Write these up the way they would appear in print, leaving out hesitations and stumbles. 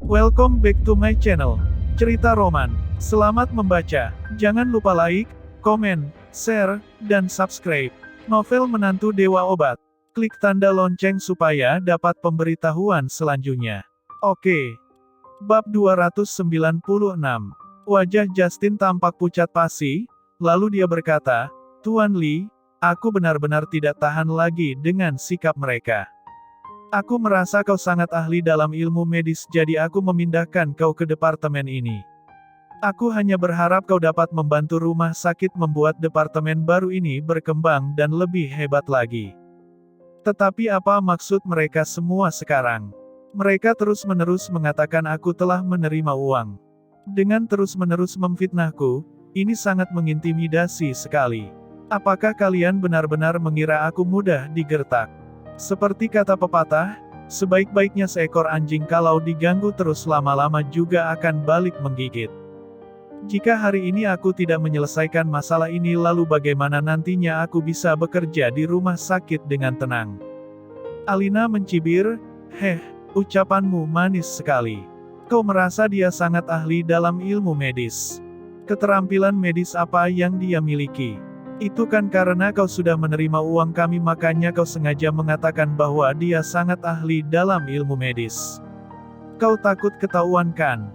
Welcome back to my channel, Cerita Roman. Selamat membaca. Jangan lupa like, komen, share, dan subscribe. Novel Menantu Dewa Obat. Klik tanda lonceng supaya dapat pemberitahuan selanjutnya. Oke. Bab 296. Wajah Justin tampak pucat pasi, lalu dia berkata, "Tuan Lee, aku benar-benar tidak tahan lagi dengan sikap mereka. Aku merasa kau sangat ahli dalam ilmu medis, jadi aku memindahkan kau ke departemen ini. Aku hanya berharap kau dapat membantu rumah sakit membuat departemen baru ini berkembang dan lebih hebat lagi." Tetapi apa maksud mereka semua sekarang? Mereka terus-menerus mengatakan aku telah menerima uang. Dengan terus-menerus memfitnahku, ini sangat mengintimidasi sekali. Apakah kalian benar-benar mengira aku mudah digertak? Seperti kata pepatah, sebaik-baiknya seekor anjing kalau diganggu terus lama-lama juga akan balik menggigit. Jika hari ini aku tidak menyelesaikan masalah ini, lalu bagaimana nantinya aku bisa bekerja di rumah sakit dengan tenang? Alina mencibir, ucapanmu manis sekali. Kau merasa dia sangat ahli dalam ilmu medis. Keterampilan medis apa yang dia miliki? Itu kan karena kau sudah menerima uang kami, makanya kau sengaja mengatakan bahwa dia sangat ahli dalam ilmu medis. Kau takut ketahuan kan?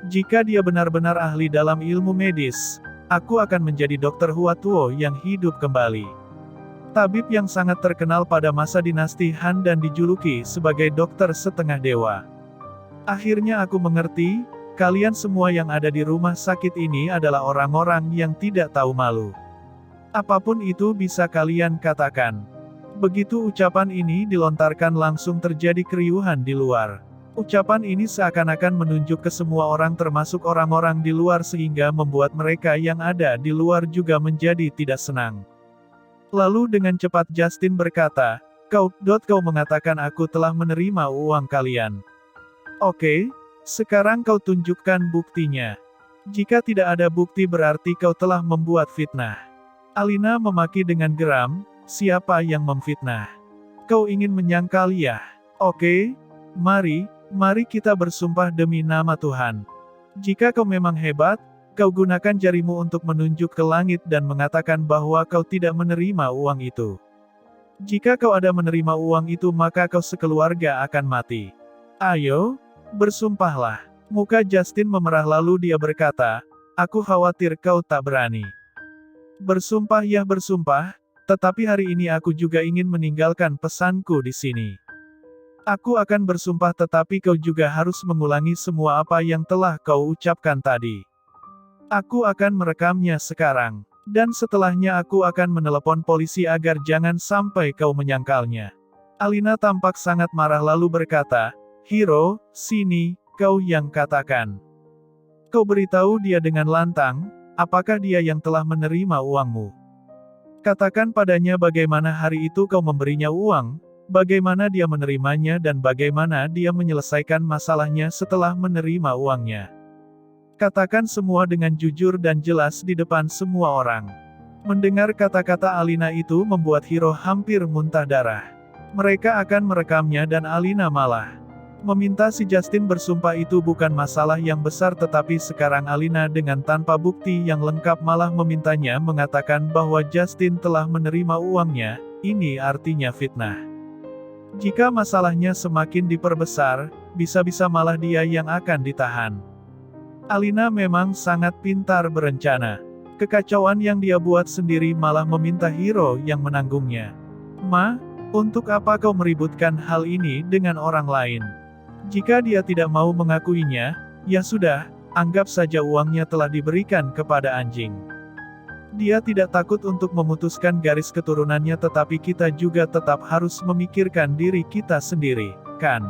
Jika dia benar-benar ahli dalam ilmu medis, aku akan menjadi dokter Huatuo yang hidup kembali. Tabib yang sangat terkenal pada masa dinasti Han dan dijuluki sebagai dokter setengah dewa. Akhirnya aku mengerti, kalian semua yang ada di rumah sakit ini adalah orang-orang yang tidak tahu malu. Apapun itu bisa kalian katakan. Begitu ucapan ini dilontarkan, langsung terjadi keriuhan di luar. Ucapan ini seakan-akan menunjuk ke semua orang termasuk orang-orang di luar sehingga membuat mereka yang ada di luar juga menjadi tidak senang. Lalu dengan cepat Justin berkata, kau mengatakan aku telah menerima uang kalian. Oke, sekarang kau tunjukkan buktinya. Jika tidak ada bukti berarti kau telah membuat fitnah. Alina memaki dengan geram, siapa yang memfitnah? Kau ingin menyangkal ya? Oke, mari kita bersumpah demi nama Tuhan. Jika kau memang hebat, kau gunakan jarimu untuk menunjuk ke langit dan mengatakan bahwa kau tidak menerima uang itu. Jika kau ada menerima uang itu maka kau sekeluarga akan mati. Ayo, bersumpahlah. Muka Justin memerah lalu dia berkata, aku khawatir kau tak berani. Bersumpah ya bersumpah, tetapi hari ini aku juga ingin meninggalkan pesanku di sini. Aku akan bersumpah tetapi kau juga harus mengulangi semua apa yang telah kau ucapkan tadi. Aku akan merekamnya sekarang. Dan setelahnya aku akan menelepon polisi agar jangan sampai kau menyangkalnya. Alina tampak sangat marah lalu berkata, Hiro, sini, kau yang katakan. Kau beritahu dia dengan lantang, apakah dia yang telah menerima uangmu? Katakan padanya bagaimana hari itu kau memberinya uang, bagaimana dia menerimanya dan bagaimana dia menyelesaikan masalahnya setelah menerima uangnya. Katakan semua dengan jujur dan jelas di depan semua orang. Mendengar kata-kata Alina itu membuat Hiro hampir muntah darah. Mereka akan merekamnya dan Alina malah meminta si Justin bersumpah. Itu bukan masalah yang besar, tetapi sekarang Alina dengan tanpa bukti yang lengkap malah memintanya mengatakan bahwa Justin telah menerima uangnya, ini artinya fitnah. Jika masalahnya semakin diperbesar, bisa-bisa malah dia yang akan ditahan. Alina memang sangat pintar berencana. Kekacauan yang dia buat sendiri malah meminta Hiro yang menanggungnya. Untuk apa kau meributkan hal ini dengan orang lain? Jika dia tidak mau mengakuinya, ya sudah, anggap saja uangnya telah diberikan kepada anjing. Dia tidak takut untuk memutuskan garis keturunannya, tetapi kita juga tetap harus memikirkan diri kita sendiri, kan?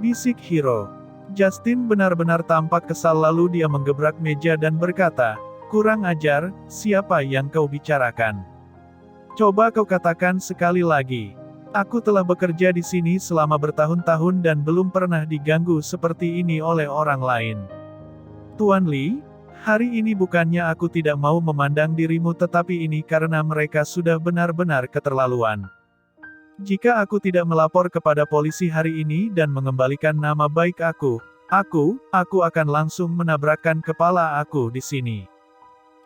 Bisik Hiro. Justin benar-benar tampak kesal lalu dia menggebrak meja dan berkata, kurang ajar, siapa yang kau bicarakan? Coba kau katakan sekali lagi. Aku telah bekerja di sini selama bertahun-tahun dan belum pernah diganggu seperti ini oleh orang lain. Tuan Lee, hari ini bukannya aku tidak mau memandang dirimu, tetapi ini karena mereka sudah benar-benar keterlaluan. Jika aku tidak melapor kepada polisi hari ini dan mengembalikan nama baik aku akan langsung menabrakkan kepala aku di sini.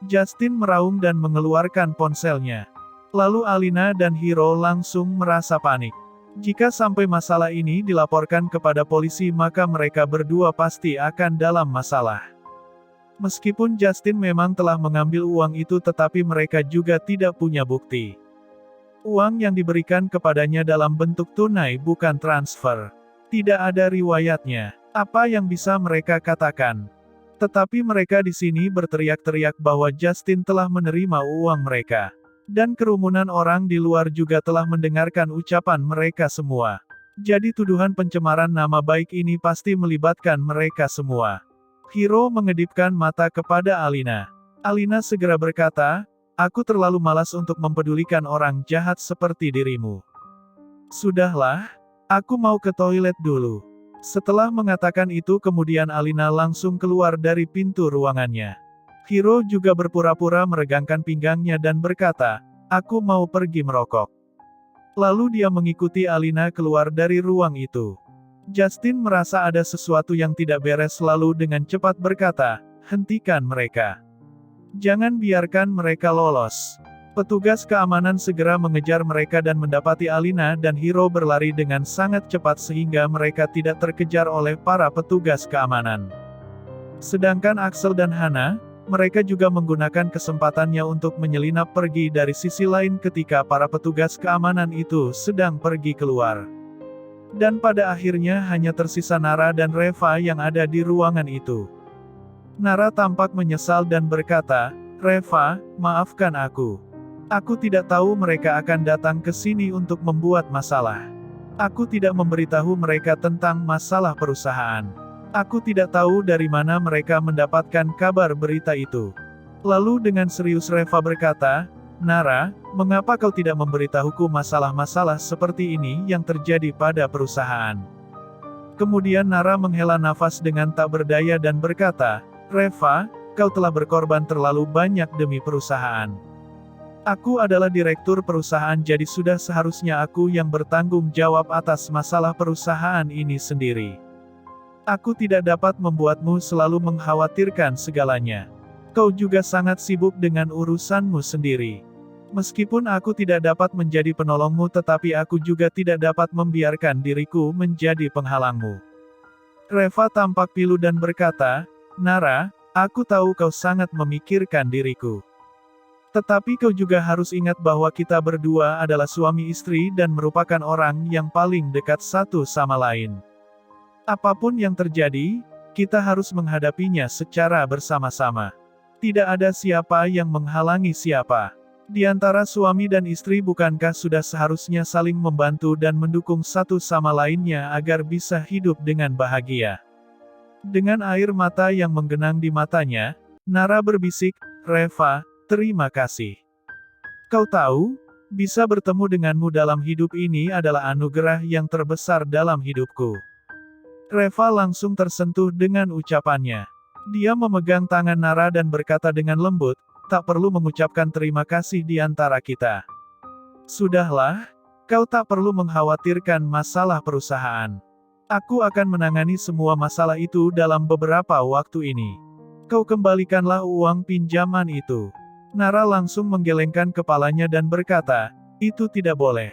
Justin meraung dan mengeluarkan ponselnya. Lalu Alina dan Hiro langsung merasa panik. Jika sampai masalah ini dilaporkan kepada polisi maka mereka berdua pasti akan dalam masalah. Meskipun Justin memang telah mengambil uang itu tetapi mereka juga tidak punya bukti. Uang yang diberikan kepadanya dalam bentuk tunai bukan transfer. Tidak ada riwayatnya. Apa yang bisa mereka katakan? Tetapi mereka di sini berteriak-teriak bahwa Justin telah menerima uang mereka. Dan kerumunan orang di luar juga telah mendengarkan ucapan mereka semua. Jadi tuduhan pencemaran nama baik ini pasti melibatkan mereka semua. Hiro mengedipkan mata kepada Alina. Alina segera berkata, "Aku terlalu malas untuk mempedulikan orang jahat seperti dirimu. Sudahlah, aku mau ke toilet dulu." Setelah mengatakan itu kemudian Alina langsung keluar dari pintu ruangannya. Hiro juga berpura-pura meregangkan pinggangnya dan berkata, "Aku mau pergi merokok." Lalu dia mengikuti Alina keluar dari ruang itu. Justin merasa ada sesuatu yang tidak beres lalu dengan cepat berkata, "Hentikan mereka. Jangan biarkan mereka lolos." Petugas keamanan segera mengejar mereka dan mendapati Alina dan Hiro berlari dengan sangat cepat sehingga mereka tidak terkejar oleh para petugas keamanan. Sedangkan Axel dan Hana, mereka juga menggunakan kesempatannya untuk menyelinap pergi dari sisi lain ketika para petugas keamanan itu sedang pergi keluar. Dan pada akhirnya hanya tersisa Nara dan Reva yang ada di ruangan itu. Nara tampak menyesal dan berkata, "Reva, maafkan aku. Aku tidak tahu mereka akan datang ke sini untuk membuat masalah. Aku tidak memberitahu mereka tentang masalah perusahaan. Aku tidak tahu dari mana mereka mendapatkan kabar berita itu." Lalu dengan serius Reva berkata, "Nara, mengapa kau tidak memberitahuku masalah-masalah seperti ini yang terjadi pada perusahaan?" Kemudian Nara menghela nafas dengan tak berdaya dan berkata, "Reva, kau telah berkorban terlalu banyak demi perusahaan. Aku adalah direktur perusahaan jadi sudah seharusnya aku yang bertanggung jawab atas masalah perusahaan ini sendiri. Aku tidak dapat membuatmu selalu mengkhawatirkan segalanya. Kau juga sangat sibuk dengan urusanmu sendiri. Meskipun aku tidak dapat menjadi penolongmu tetapi aku juga tidak dapat membiarkan diriku menjadi penghalangmu." Reva tampak pilu dan berkata, "Nara, aku tahu kau sangat memikirkan diriku. Tetapi kau juga harus ingat bahwa kita berdua adalah suami istri dan merupakan orang yang paling dekat satu sama lain. Apapun yang terjadi, kita harus menghadapinya secara bersama-sama. Tidak ada siapa yang menghalangi siapa. Di antara suami dan istri bukankah sudah seharusnya saling membantu dan mendukung satu sama lainnya agar bisa hidup dengan bahagia?" Dengan air mata yang menggenang di matanya, Nara berbisik, "Reva, terima kasih. Kau tahu, bisa bertemu denganmu dalam hidup ini adalah anugerah yang terbesar dalam hidupku." Reva langsung tersentuh dengan ucapannya. Dia memegang tangan Nara dan berkata dengan lembut, "Tak perlu mengucapkan terima kasih di antara kita. Sudahlah, kau tak perlu mengkhawatirkan masalah perusahaan. Aku akan menangani semua masalah itu dalam beberapa waktu ini. Kau kembalikanlah uang pinjaman itu." Nara langsung menggelengkan kepalanya dan berkata, "Itu tidak boleh.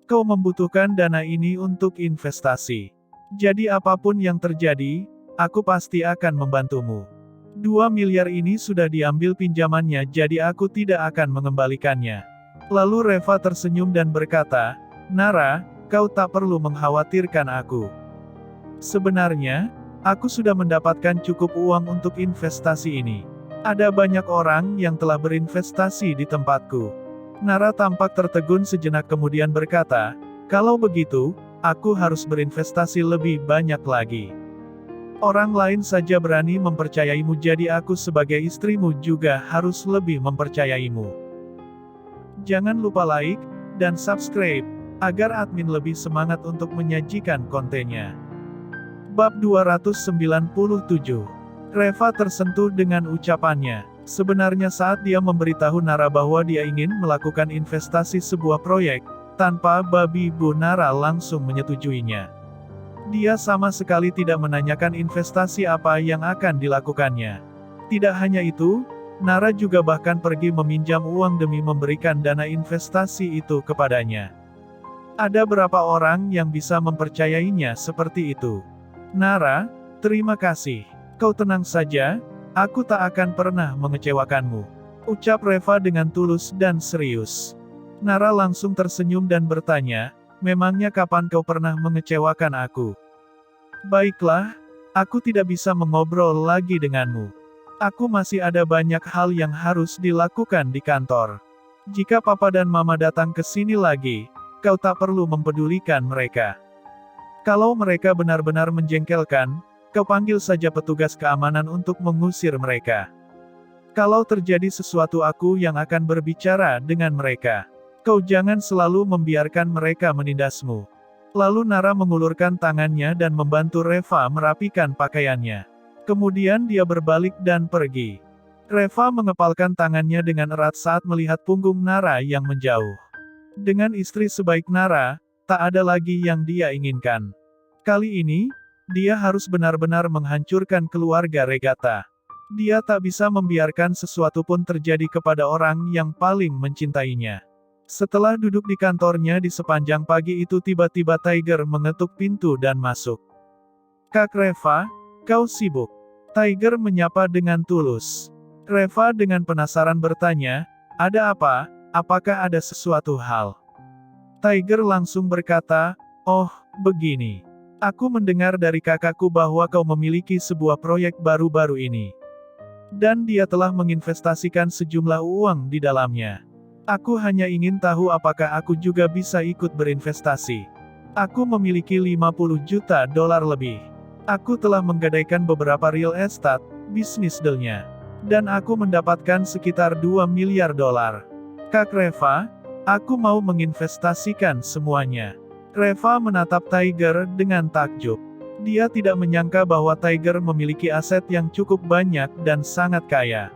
Kau membutuhkan dana ini untuk investasi. Jadi apapun yang terjadi, aku pasti akan membantumu. 2 miliar ini sudah diambil pinjamannya jadi aku tidak akan mengembalikannya." Lalu Reva tersenyum dan berkata, "Nara, kau tak perlu mengkhawatirkan aku. Sebenarnya, aku sudah mendapatkan cukup uang untuk investasi ini. Ada banyak orang yang telah berinvestasi di tempatku." Nara tampak tertegun sejenak kemudian berkata, "Kalau begitu, aku harus berinvestasi lebih banyak lagi. Orang lain saja berani mempercayaimu jadi aku sebagai istrimu juga harus lebih mempercayaimu." Jangan lupa like, dan subscribe, agar admin lebih semangat untuk menyajikan kontennya. Bab 297. Reva tersentuh dengan ucapannya. Sebenarnya saat dia memberitahu Nara bahwa dia ingin melakukan investasi sebuah proyek, Tanpa babi bu, Nara langsung menyetujuinya. Dia sama sekali tidak menanyakan investasi apa yang akan dilakukannya. Tidak hanya itu, Nara juga bahkan pergi meminjam uang demi memberikan dana investasi itu kepadanya. Ada berapa orang yang bisa mempercayainya seperti itu? Nara, terima kasih. Kau tenang saja, aku tak akan pernah mengecewakanmu, ucap Reva dengan tulus dan serius. Nara langsung tersenyum dan bertanya, memangnya kapan kau pernah mengecewakan aku? Baiklah, aku tidak bisa mengobrol lagi denganmu. Aku masih ada banyak hal yang harus dilakukan di kantor. Jika papa dan mama datang ke sini lagi, kau tak perlu mempedulikan mereka. Kalau mereka benar-benar menjengkelkan, kau panggil saja petugas keamanan untuk mengusir mereka. Kalau terjadi sesuatu, aku yang akan berbicara dengan mereka. Kau jangan selalu membiarkan mereka menindasmu. Lalu Nara mengulurkan tangannya dan membantu Reva merapikan pakaiannya. Kemudian dia berbalik dan pergi. Reva mengepalkan tangannya dengan erat saat melihat punggung Nara yang menjauh. Dengan istri sebaik Nara, tak ada lagi yang dia inginkan. Kali ini, dia harus benar-benar menghancurkan keluarga Regata. Dia tak bisa membiarkan sesuatu pun terjadi kepada orang yang paling mencintainya. Setelah duduk di kantornya di sepanjang pagi itu, tiba-tiba Tiger mengetuk pintu dan masuk. Kak Reva, kau sibuk? Tiger menyapa dengan tulus. Reva dengan penasaran bertanya, ada apa? Apakah ada sesuatu hal? Tiger langsung berkata, oh, begini. Aku mendengar dari kakakku bahwa kau memiliki sebuah proyek baru-baru ini. Dan dia telah menginvestasikan sejumlah uang di dalamnya. Aku hanya ingin tahu apakah aku juga bisa ikut berinvestasi. Aku memiliki 50 juta dolar lebih. Aku telah menggadaikan beberapa real estate, bisnis dealnya. Dan aku mendapatkan sekitar 2 miliar dolar. Kak Reva, aku mau menginvestasikan semuanya. Reva menatap Tiger dengan takjub. Dia tidak menyangka bahwa Tiger memiliki aset yang cukup banyak dan sangat kaya.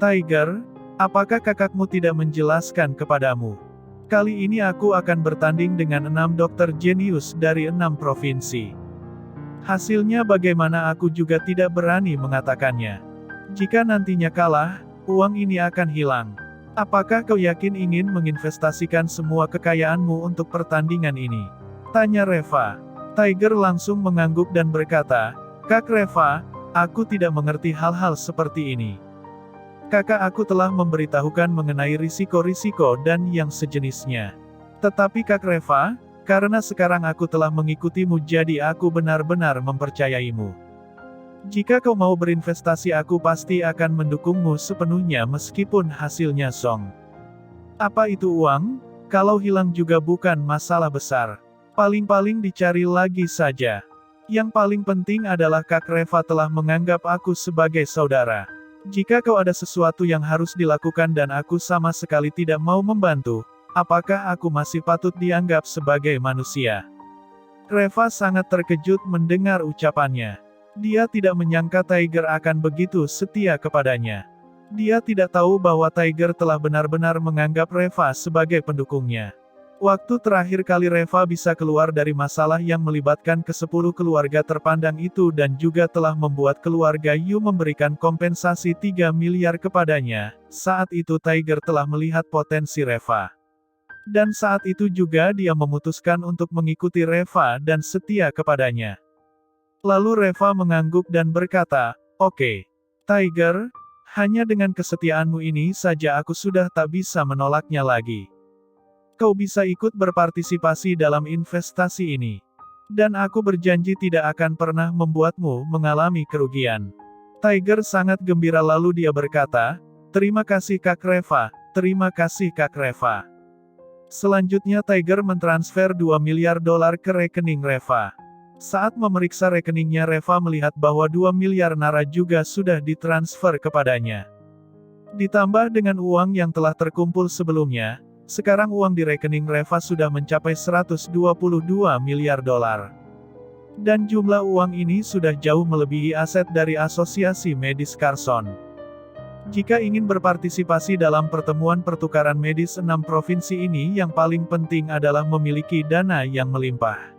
Tiger, apakah kakakmu tidak menjelaskan kepadamu? Kali ini aku akan bertanding dengan 6 dokter jenius dari 6 provinsi. Hasilnya bagaimana aku juga tidak berani mengatakannya. Jika nantinya kalah, uang ini akan hilang. Apakah kau yakin ingin menginvestasikan semua kekayaanmu untuk pertandingan ini? Tanya Reva. Tiger langsung mengangguk dan berkata, Kak Reva, aku tidak mengerti hal-hal seperti ini. Kakak aku telah memberitahukan mengenai risiko-risiko dan yang sejenisnya. Tetapi Kak Reva, karena sekarang aku telah mengikutimu, jadi aku benar-benar mempercayaimu. Jika kau mau berinvestasi, aku pasti akan mendukungmu sepenuhnya meskipun hasilnya song. Apa itu uang? Kalau hilang juga bukan masalah besar. Paling-paling dicari lagi saja. Yang paling penting adalah Kak Reva telah menganggap aku sebagai saudara. Jika kau ada sesuatu yang harus dilakukan dan aku sama sekali tidak mau membantu, apakah aku masih patut dianggap sebagai manusia? Reva sangat terkejut mendengar ucapannya. Dia tidak menyangka Tiger akan begitu setia kepadanya. Dia tidak tahu bahwa Tiger telah benar-benar menganggap Reva sebagai pendukungnya. Waktu terakhir kali Reva bisa keluar dari masalah yang melibatkan ke-10 keluarga terpandang itu dan juga telah membuat keluarga Yu memberikan kompensasi 3 miliar kepadanya, saat itu Tiger telah melihat potensi Reva. Dan saat itu juga dia memutuskan untuk mengikuti Reva dan setia kepadanya. Lalu Reva mengangguk dan berkata, oke, Tiger, hanya dengan kesetiaanmu ini saja aku sudah tak bisa menolaknya lagi. Kau bisa ikut berpartisipasi dalam investasi ini. Dan aku berjanji tidak akan pernah membuatmu mengalami kerugian. Tiger sangat gembira lalu dia berkata, terima kasih Kak Reva, terima kasih Kak Reva. Selanjutnya Tiger mentransfer 2 miliar dolar ke rekening Reva. Saat memeriksa rekeningnya, Reva melihat bahwa 2 miliar Nara juga sudah ditransfer kepadanya. Ditambah dengan uang yang telah terkumpul sebelumnya, sekarang uang di rekening Reva sudah mencapai 122 miliar dolar. Dan jumlah uang ini sudah jauh melebihi aset dari asosiasi medis Carson. Jika ingin berpartisipasi dalam pertemuan pertukaran medis 6 provinsi ini, yang paling penting adalah memiliki dana yang melimpah.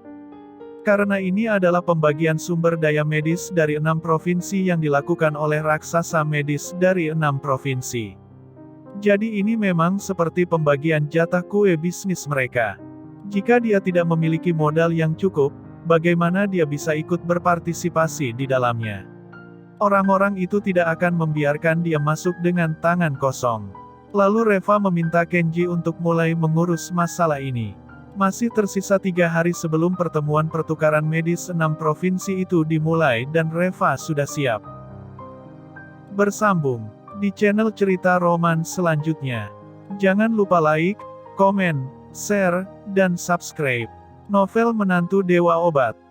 Karena ini adalah pembagian sumber daya medis dari 6 provinsi yang dilakukan oleh raksasa medis dari 6 provinsi. Jadi ini memang seperti pembagian jatah kue bisnis mereka. Jika dia tidak memiliki modal yang cukup, bagaimana dia bisa ikut berpartisipasi di dalamnya? Orang-orang itu tidak akan membiarkan dia masuk dengan tangan kosong. Lalu Reva meminta Kenji untuk mulai mengurus masalah ini. Masih tersisa 3 hari sebelum pertemuan pertukaran medis 6 provinsi itu dimulai dan Reva sudah siap. Bersambung di channel cerita roman selanjutnya. Jangan lupa like, komen, share, dan subscribe. Novel Menantu Dewa Obat.